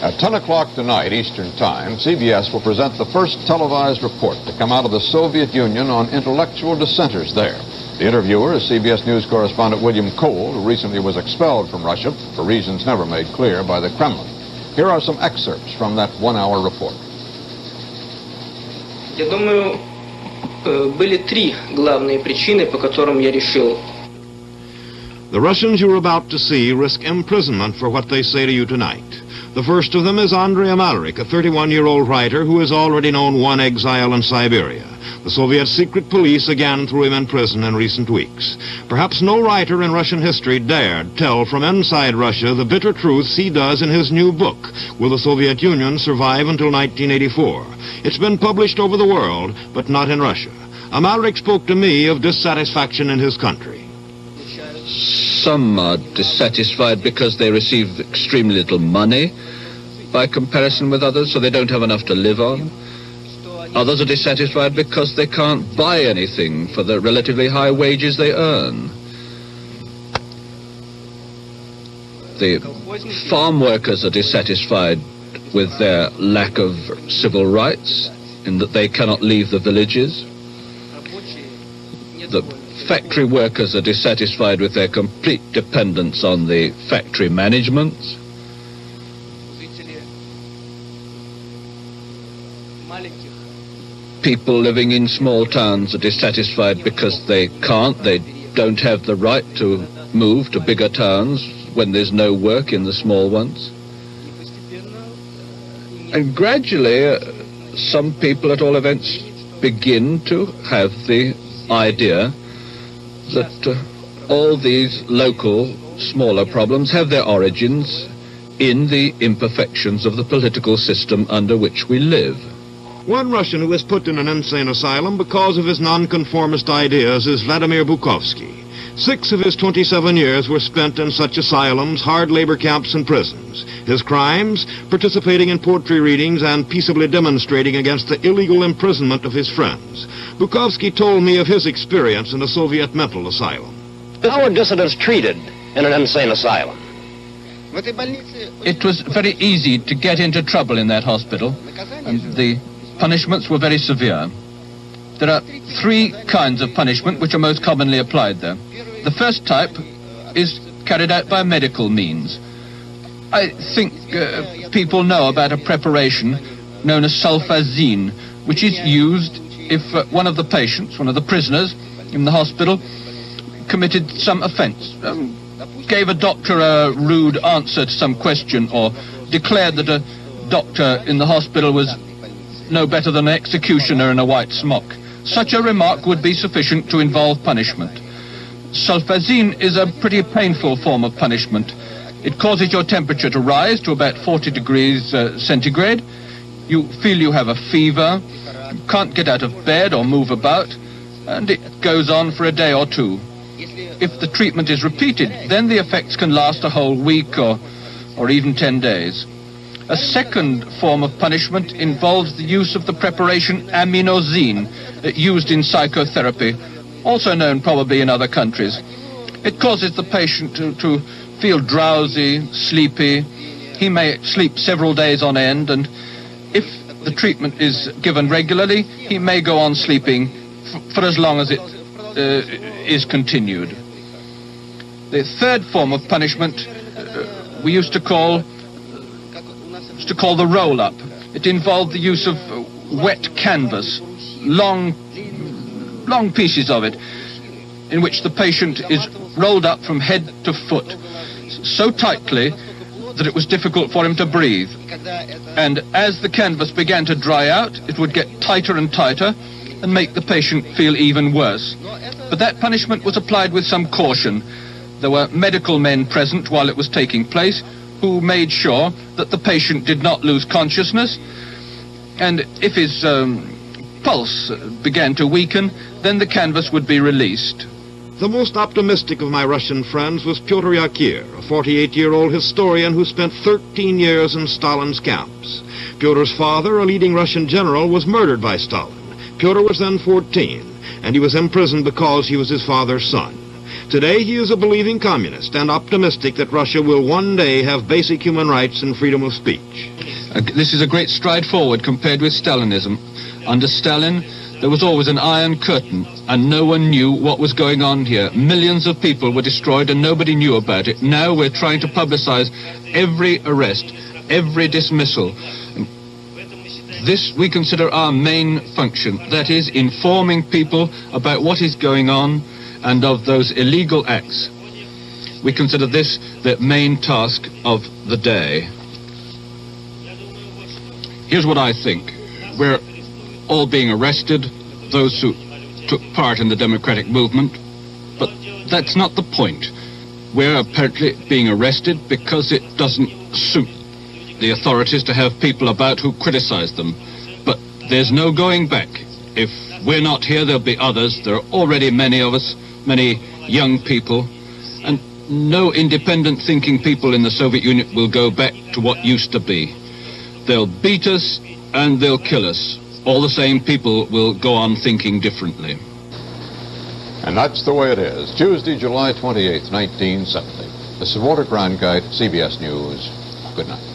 At 10 o'clock tonight, Eastern Time, CBS will present the first televised report to come out of the Soviet Union on intellectual dissenters there. The interviewer is CBS News correspondent William Cole, who recently was expelled from Russia for reasons never made clear by the Kremlin. Here are some excerpts from that one-hour report. Я думаю, были три главные причины, по которым я решил. The Russians you're about to see risk imprisonment for what they say to you tonight. The first of them is Andrei Amальрик, a 31-year-old writer who has already known one exile in Siberia. The Soviet secret police again threw him in prison in recent weeks. Perhaps no writer in Russian history dared tell from inside Russia the bitter truths he does in his new book, Will the Soviet Union Survive Until 1984? It's been published over the world, but not in Russia. Amальрик spoke to me of dissatisfaction in his country. Some are dissatisfied because they receive extremely little money by comparison with others, so they don't have enough to live on. Others are dissatisfied because they can't buy anything for the relatively high wages they earn. The farm workers are dissatisfied with their lack of civil rights, in that they cannot leave the villages. The factory workers are dissatisfied with their complete dependence on the factory management. People living in small towns are dissatisfied because they don't have the right to move to bigger towns when there's no work in the small ones. And gradually, some people at all events begin to have the idea that all these local, smaller problems have their origins in the imperfections of the political system under which we live. One Russian who was put in an insane asylum because of his nonconformist ideas is Vladimir Bukovский. 6 of his 27 years were spent in such asylums, hard labor camps, and prisons. His crimes? Participating in poetry readings and peaceably demonstrating against the illegal imprisonment of his friends. Bukovский told me of his experience in a Soviet mental asylum. How are dissidents treated in an insane asylum? It was very easy to get into trouble in that hospital, and the punishments were very severe. There are 3 kinds of punishment which are most commonly applied there. The first type is carried out by medical means. I think people know about a preparation known as sulfazine, which is used if one of the patients, one of the prisoners in the hospital, committed some offense, gave a doctor a rude answer to some question, or declared that a doctor in the hospital was no better than an executioner in a white smock. Such a remark would be sufficient to involve punishment. Sulfazine is a pretty painful form of punishment. It causes your temperature to rise to about 40 degrees centigrade. You feel you have a fever, you can't get out of bed or move about, and it goes on for a day or 2. If the treatment is repeated, then the effects can last a whole week or even 10 days. A second form of punishment involves the use of the preparation aminosine, used in psychotherapy, also known probably in other countries. It causes the patient to feel drowsy, sleepy. He may sleep several days on end, and if the treatment is given regularly, he may go on sleeping for as long as it is continued. The third form of punishment we used to call the roll-up. It involved the use of wet canvas, long pieces of it, in which the patient is rolled up from head to foot so tightly that it was difficult for him to breathe. And as the canvas began to dry out, it would get tighter and tighter and make the patient feel even worse. But that punishment was applied with some caution. There were medical men present while it was taking place who made sure that the patient did not lose consciousness, and if his pulse began to weaken, then the canvas would be released. The most optimistic of my Russian friends was Petr Yakir, a 48-year-old historian who spent 13 years in Stalin's camps. Petr's father, a leading Russian general, was murdered by Stalin. Petr was then 14, and he was imprisoned because he was his father's son. Today he is a believing communist and optimistic that Russia will one day have basic human rights and freedom of speech. This is a great stride forward compared with Stalinism. Under Stalin, there was always an iron curtain, and no one knew what was going on here. Millions of people were destroyed and nobody knew about it. Now we're trying to publicize every arrest, every dismissal. This we consider our main function, that is, informing people about what is going on and of those illegal acts. We consider this the main task of the day. Here's what I think. We're all being arrested, those who took part in the democratic movement, but that's not the point. We're apparently being arrested because it doesn't suit the authorities to have people about who criticize them. But there's no going back. If we're not here, there'll be others. There are already many of us, many young people, and no independent thinking people in the Soviet Union will go back to what used to be. They'll beat us and they'll kill us. All the same, people will go on thinking differently. And that's the way it is. Tuesday, July 28th, 1970. This is Walter Cronkite, CBS News. Good night.